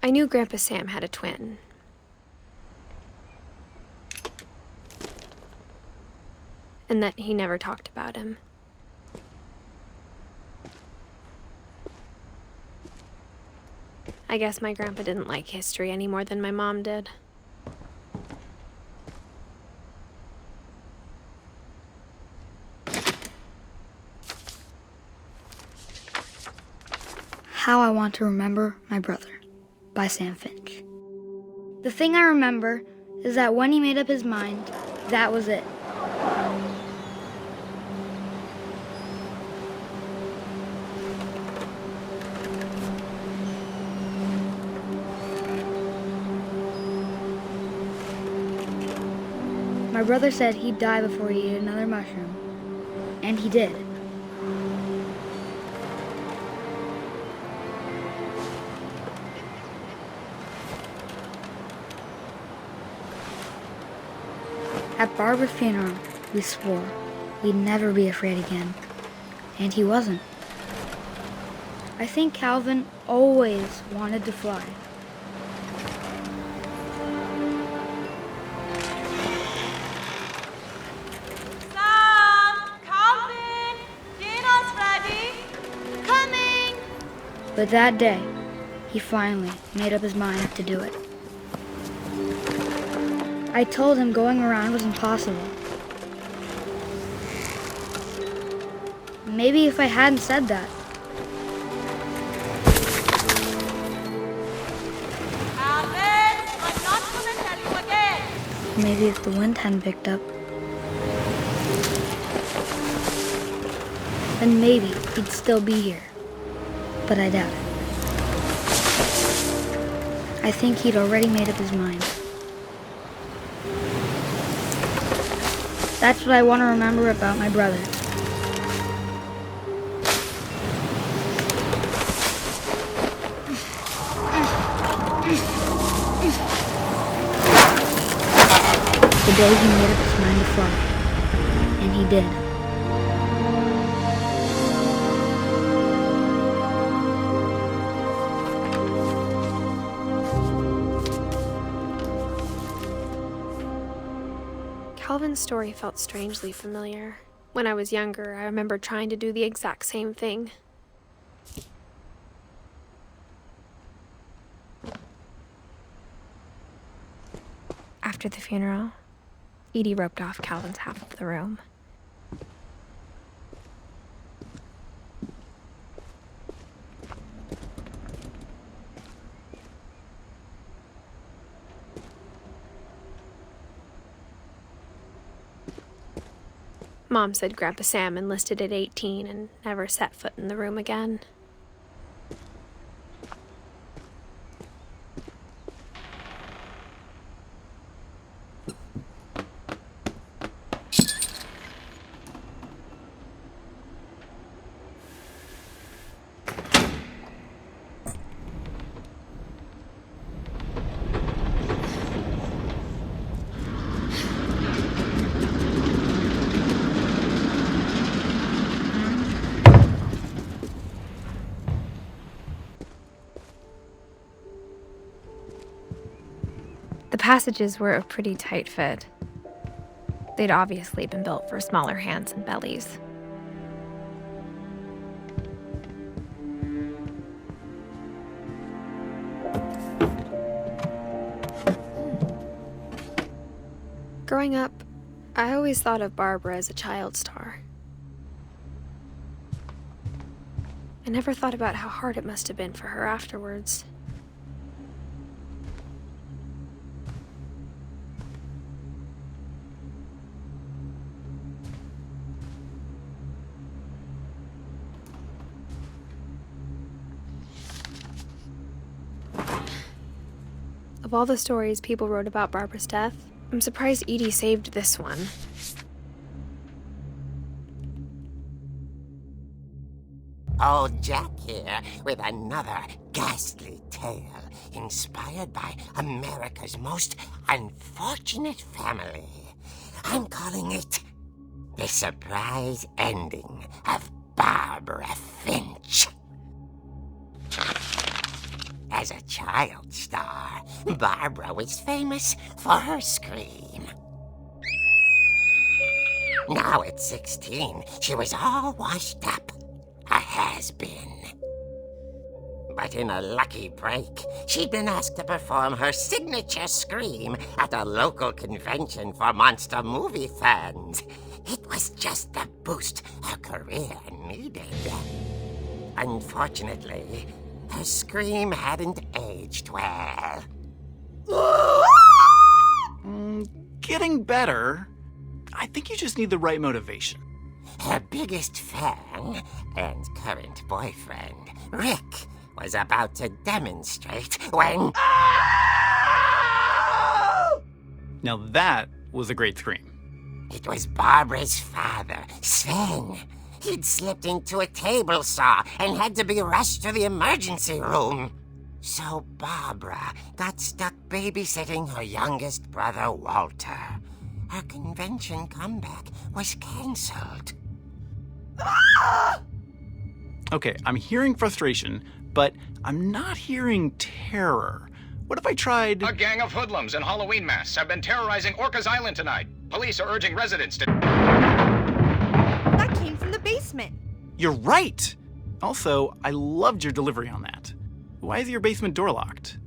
I knew Grandpa Sam had a twin. And that he never talked about him. I guess my grandpa didn't like history any more than my mom did. How I Want to Remember My Brother by Sam Finch. The thing I remember is that when he made up his mind, that was it. My brother said he'd die before he ate another mushroom, and he did. At Barbara's funeral, we swore we'd never be afraid again, and he wasn't. I think Calvin always wanted to fly. Sam! Calvin! Dinner's ready! Coming! But that day, he finally made up his mind to do it. I told him going around was impossible. Maybe if I hadn't said that. Calvin! I'm not gonna tell you again! Maybe if the wind hadn't picked up. Then maybe he'd still be here. But I doubt it. I think he'd already made up his mind. That's what I want to remember about my brother. The day he made up his mind to fly. And he did. Calvin's story felt strangely familiar. When I was younger, I remember trying to do the exact same thing. After the funeral, Edie roped off Calvin's half of the room. Mom said Grandpa Sam enlisted at 18 and never set foot in the room again. The passages were a pretty tight fit. They'd obviously been built for smaller hands and bellies. Growing up, I always thought of Barbara as a child star. I never thought about how hard it must have been for her afterwards. Of all the stories people wrote about Barbara's death, I'm surprised Edie saved this one. Old Jack here with another ghastly tale inspired by America's most unfortunate family. I'm calling it The Surprise Ending of Barbara Finch. As a child star, Barbara was famous for her scream. Now at 16, she was all washed up. A has-been. But in a lucky break, she'd been asked to perform her signature scream at a local convention for monster movie fans. It was just the boost her career needed. Unfortunately, her scream hadn't aged well. Getting better. I think you just need the right motivation. Her biggest fan and current boyfriend, Rick, was about to demonstrate when... Now that was a great scream. It was Barbara's father, Sven. He'd slipped into a table saw and had to be rushed to the emergency room. So Barbara got stuck babysitting her youngest brother, Walter. Her convention comeback was cancelled. Okay, I'm hearing frustration, but I'm not hearing terror. What if I tried... A gang of hoodlums in Halloween masks have been terrorizing Orcas Island tonight. Police are urging residents to... That came from the basement. You're right! Also, I loved your delivery on that. Why is your basement door locked?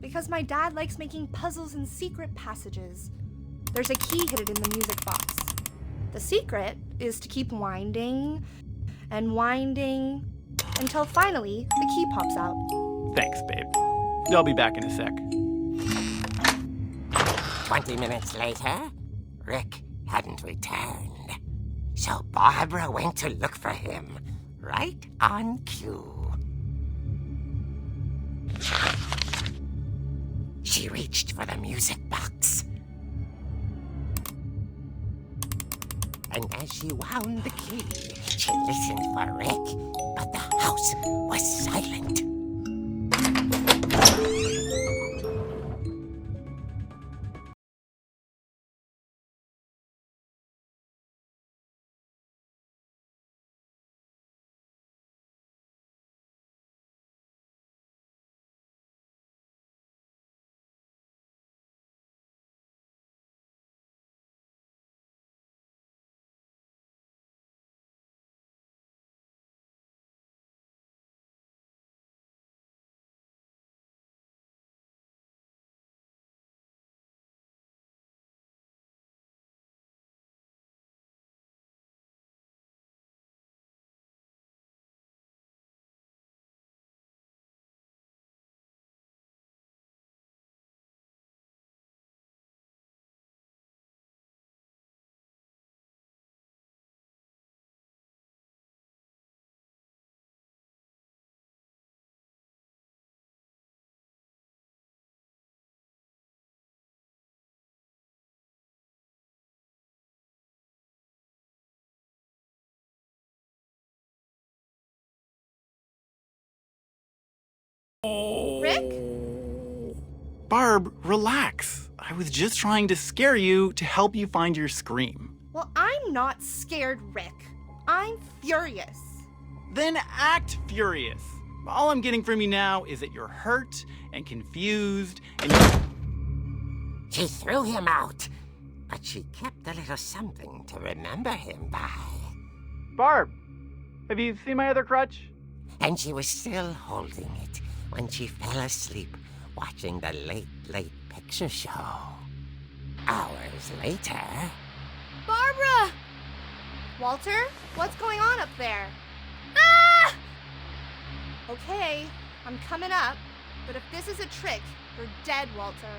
Because my dad likes making puzzles and secret passages. There's a key hidden in the music box. The secret is to keep winding and winding until finally the key pops out. Thanks, babe. I'll be back in a sec. 20 minutes later, Rick hadn't returned. So Barbara went to look for him, right on cue. She reached for the music box. And as she wound the key, she listened for Rick, but the house was silent. Rick? Barb, relax. I was just trying to scare you to help you find your scream. Well, I'm not scared, Rick. I'm furious. Then act furious. All I'm getting from you now is that you're hurt and confused and She threw him out, but she kept a little something to remember him by. Barb, have you seen my other crutch? And she was still holding it when she fell asleep watching the Late Late Picture Show. Hours later... Barbara! Walter, what's going on up there? Ah! Okay, I'm coming up, but if this is a trick, you're dead, Walter.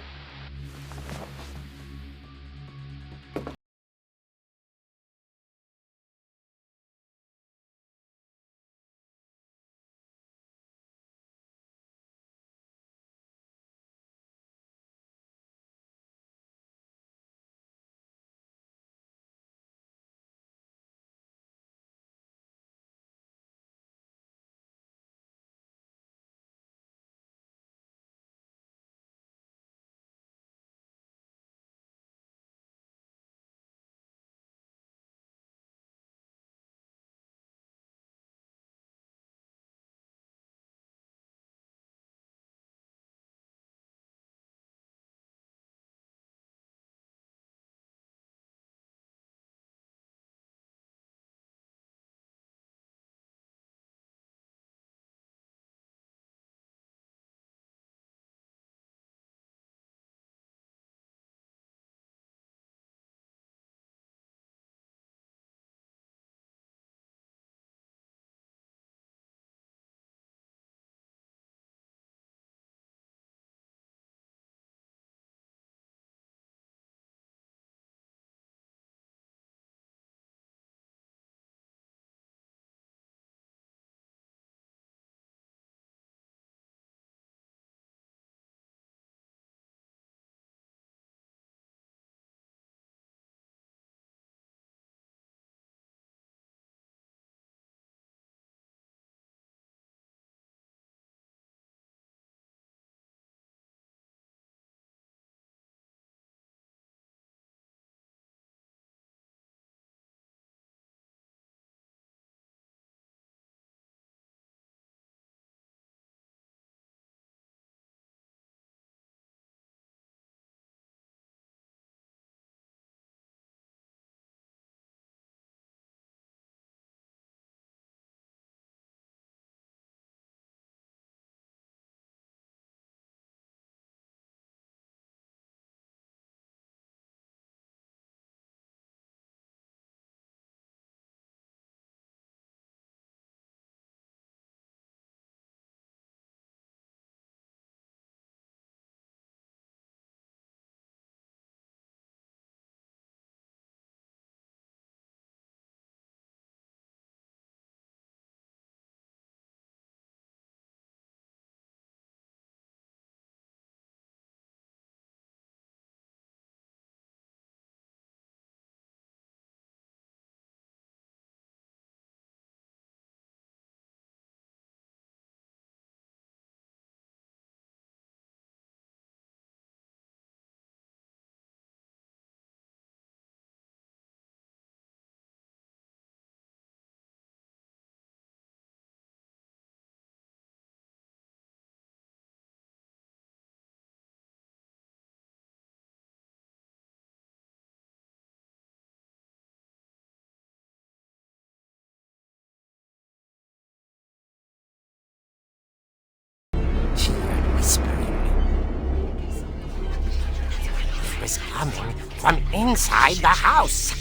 coming from inside the house.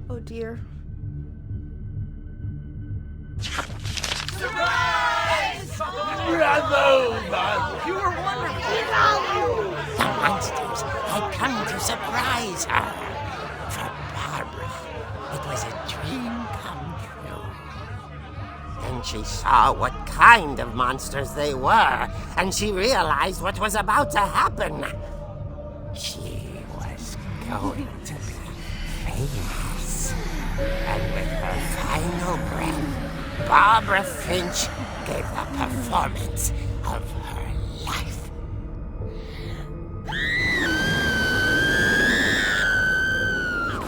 Oh dear. The monsters had come to surprise her. For Barbara, it was a dream come true. Then she saw what kind of monsters they were, and she realized what was about to happen. She was going to be famous. And with her final breath, Barbara Finch gave the performance of her life.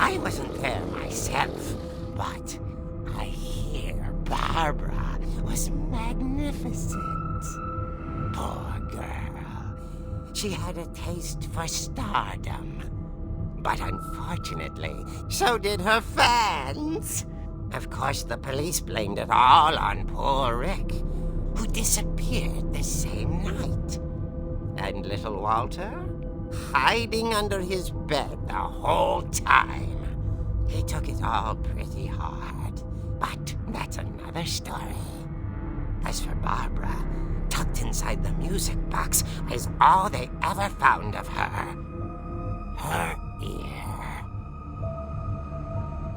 I wasn't there myself, but I hear Barbara was magnificent. Poor girl. She had a taste for stardom. But unfortunately, so did her fans. Of course, the police blamed it all on poor Rick, who disappeared the same night. And little Walter, hiding under his bed the whole time. He took it all pretty hard, but that's another story. As for Barbara, tucked inside the music box is all they ever found of her. Her ear.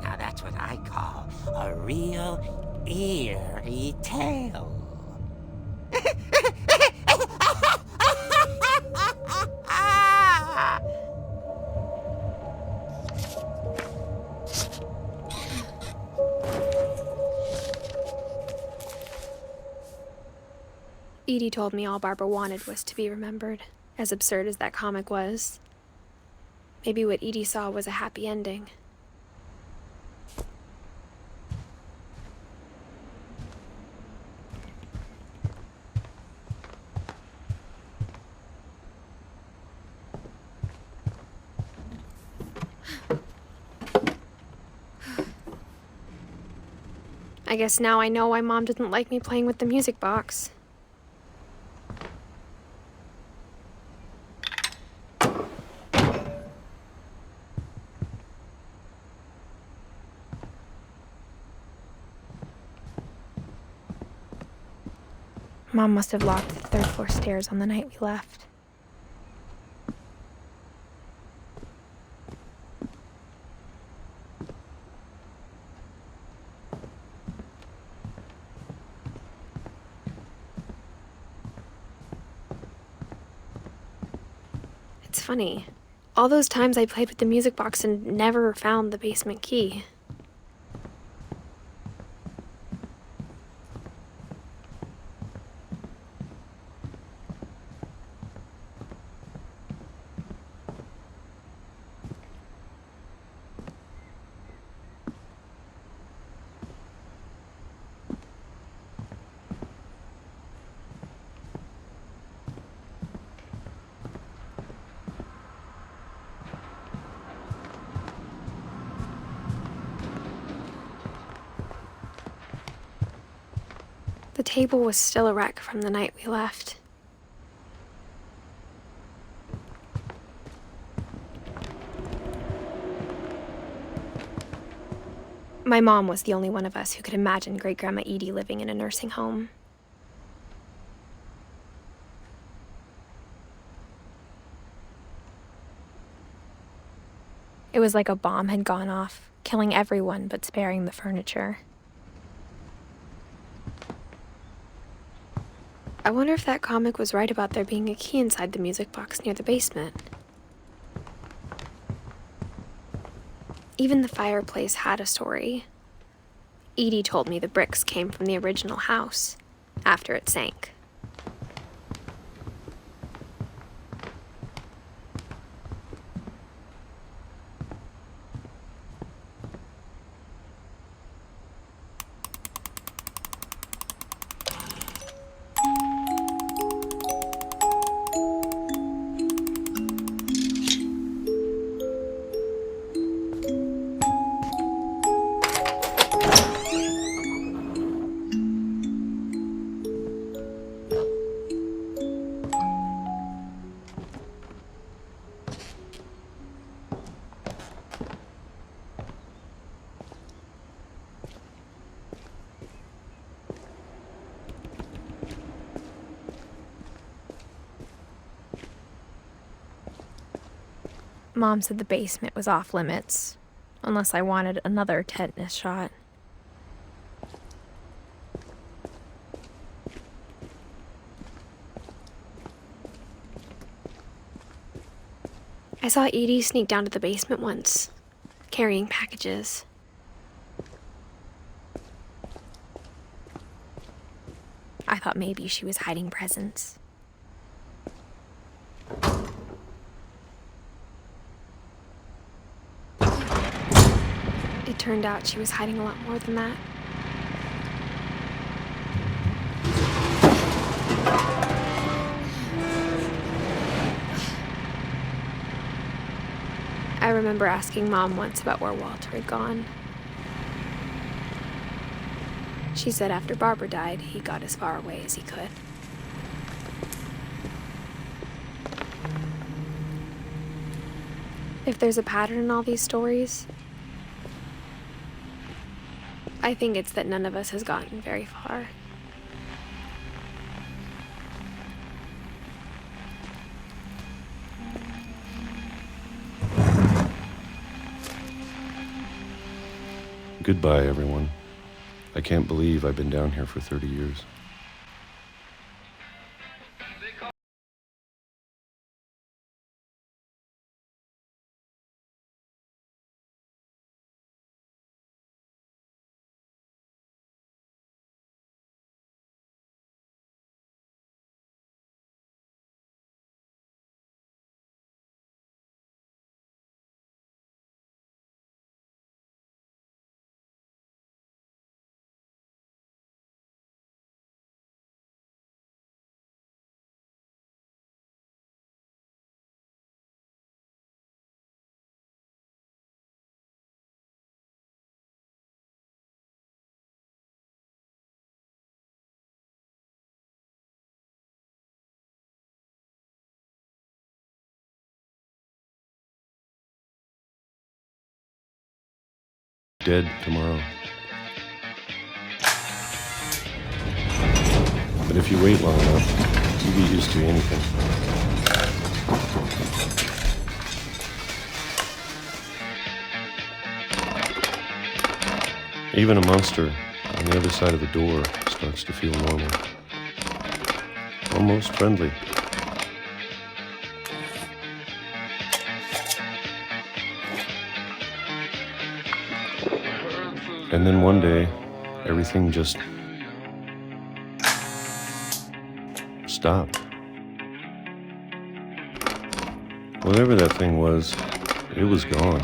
Now that's what I call a real eerie tale. Edie told me all Barbara wanted was to be remembered, as absurd as that comic was. Maybe what Edie saw was a happy ending. I guess now I know why Mom didn't like me playing with the music box. Mom must have locked the third floor stairs on the night we left. It's funny. All those times I played with the music box and never found the basement key. The table was still a wreck from the night we left. My mom was the only one of us who could imagine Great-Grandma Edie living in a nursing home. It was like a bomb had gone off, killing everyone but sparing the furniture. I wonder if that comic was right about there being a key inside the music box near the basement. Even the fireplace had a story. Edie told me the bricks came from the original house, after it sank. Mom said the basement was off limits, unless I wanted another tetanus shot. I saw Edie sneak down to the basement once, carrying packages. I thought maybe she was hiding presents. It turned out she was hiding a lot more than that. I remember asking Mom once about where Walter had gone. She said after Barbara died, he got as far away as he could. If there's a pattern in all these stories, I think it's that none of us has gotten very far. Goodbye, everyone. I can't believe I've been down here for 30 years. Dead tomorrow. But if you wait long enough, you get used to anything. Even a monster on the other side of the door starts to feel normal. Almost friendly. And then one day, everything just stopped. Whatever that thing was, it was gone.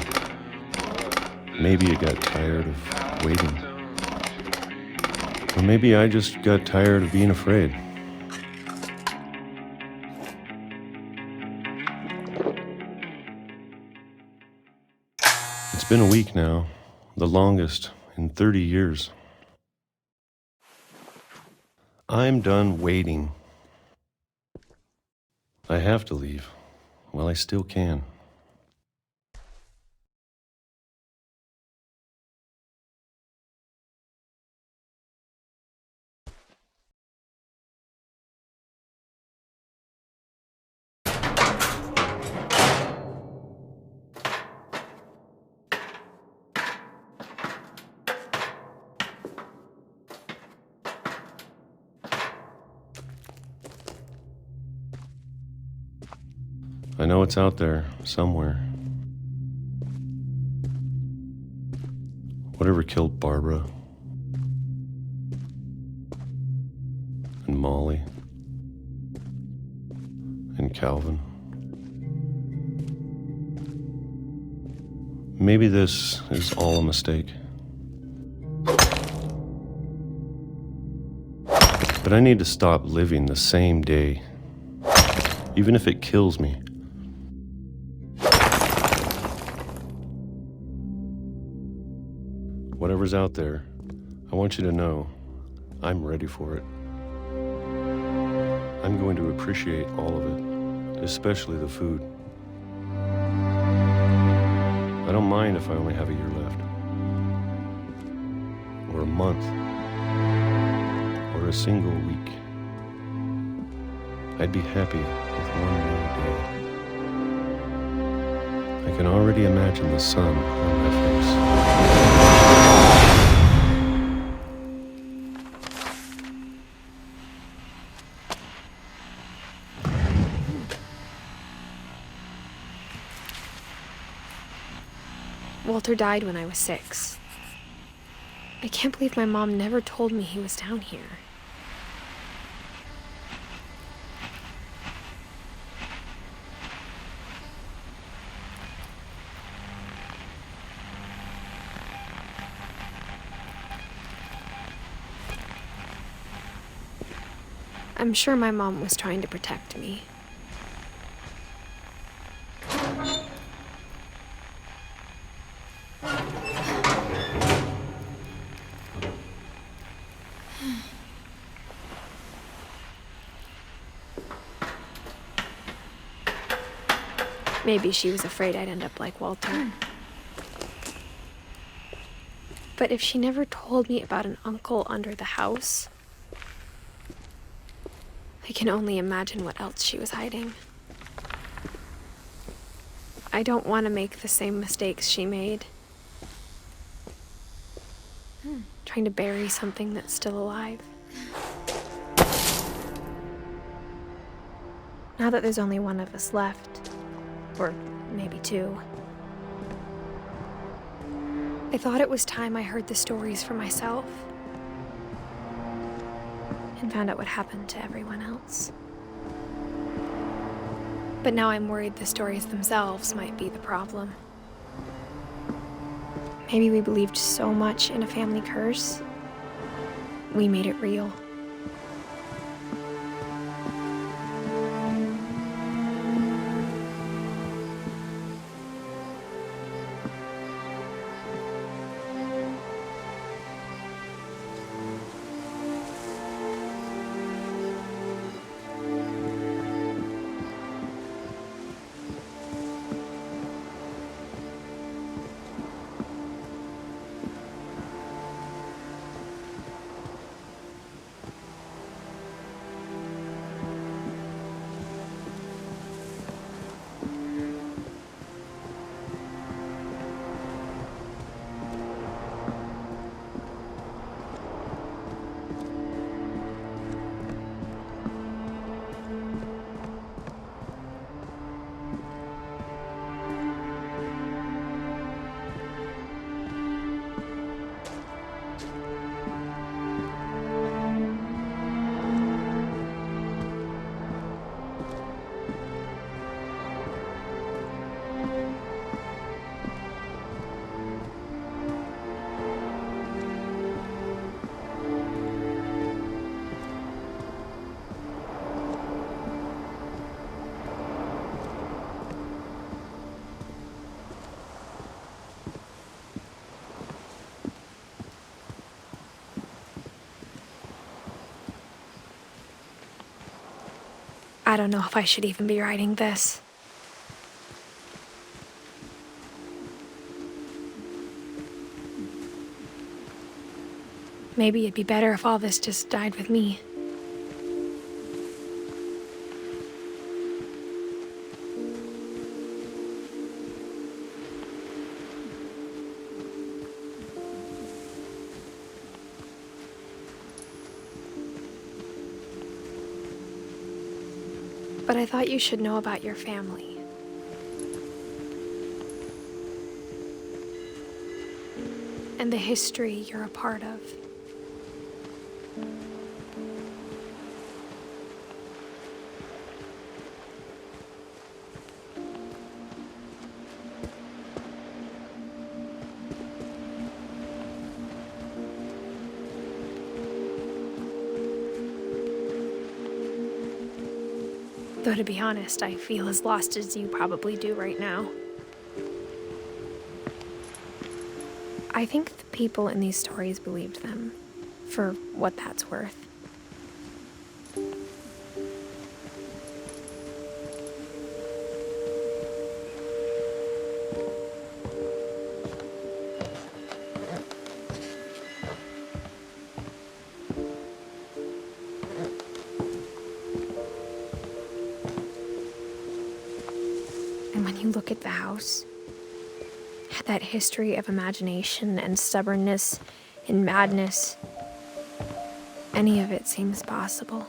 Maybe it got tired of waiting. Or maybe I just got tired of being afraid. It's been a week now, the longest in 30 years. I'm done waiting. I have to leave while I still can. I know it's out there, somewhere. Whatever killed Barbara and Molly and Calvin. Maybe this is all a mistake. But I need to stop living the same day, even if it kills me. Whatever's out there, I want you to know I'm ready for it. I'm going to appreciate all of it, especially the food. I don't mind if I only have a year left, or a month, or a single week. I'd be happy with one more day. I can already imagine the sun on my face. Walter died when I was 6. I can't believe my mom never told me he was down here. I'm sure my mom was trying to protect me. Maybe she was afraid I'd end up like Walter. But if she never told me about an uncle under the house, I can only imagine what else she was hiding. I don't want to make the same mistakes she made. Trying to bury something that's still alive. Now that there's only one of us left, or maybe 2, I thought it was time I heard the stories for myself and found out what happened to everyone else. But now I'm worried the stories themselves might be the problem. Maybe we believed so much in a family curse, we made it real. I don't know if I should even be writing this. Maybe it'd be better if all this just died with me. But I thought you should know about your family. And the history you're a part of. Though to be honest, I feel as lost as you probably do right now. I think the people in these stories believed them, for what that's worth. And when you look at the house, that history of imagination and stubbornness and madness, any of it seems possible.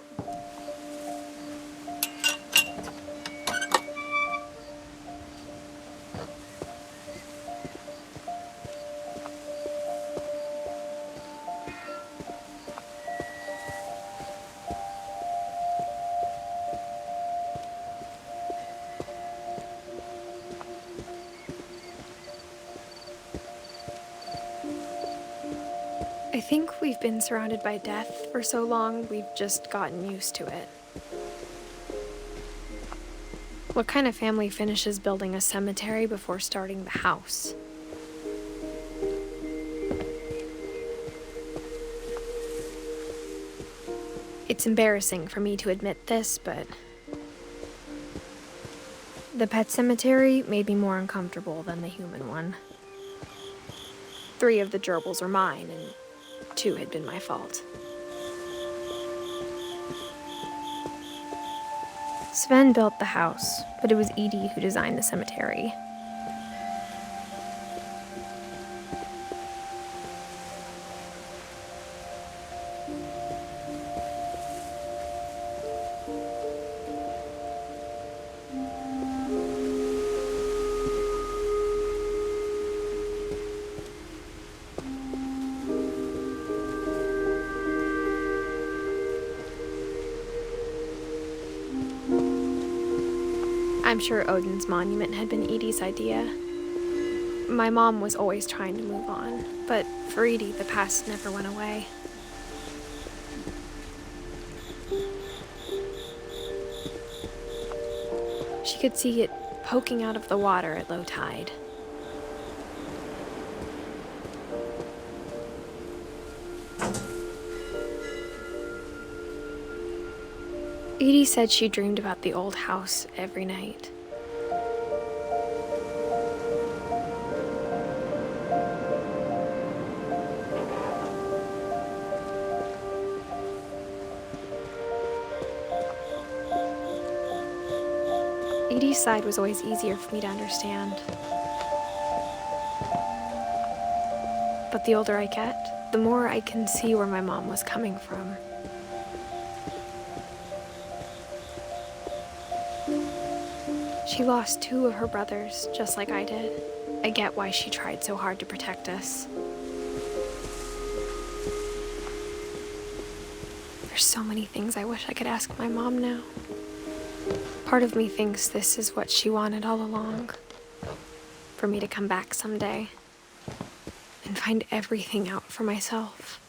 I think we've been surrounded by death for so long, we've just gotten used to it. What kind of family finishes building a cemetery before starting the house? It's embarrassing for me to admit this, but the pet cemetery made me more uncomfortable than the human one. 3 of the gerbils are mine, and 2 had been my fault. Sven built the house, but it was Edie who designed the cemetery. I'm sure Odin's monument had been Edie's idea. My mom was always trying to move on, but for Edie, the past never went away. She could see it poking out of the water at low tide. Edie said she dreamed about the old house every night. Edie's side was always easier for me to understand. But the older I get, the more I can see where my mom was coming from. She lost 2 of her brothers, just like I did. I get why she tried so hard to protect us. There's so many things I wish I could ask my mom now. Part of me thinks this is what she wanted all along. For me to come back someday and find everything out for myself.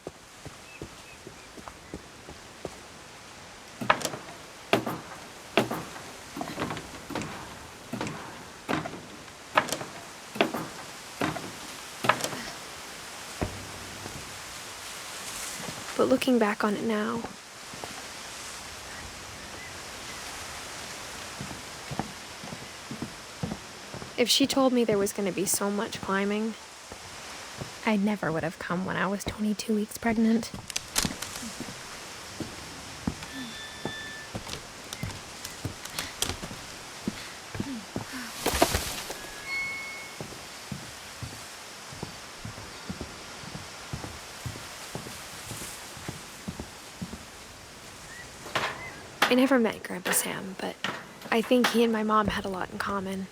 But looking back on it now, if she told me there was going to be so much climbing, I never would have come when I was 22 weeks pregnant. I never met Grandpa Sam, but I think he and my mom had a lot in common.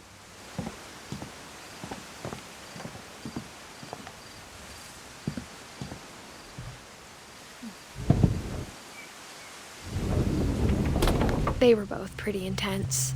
They were both pretty intense.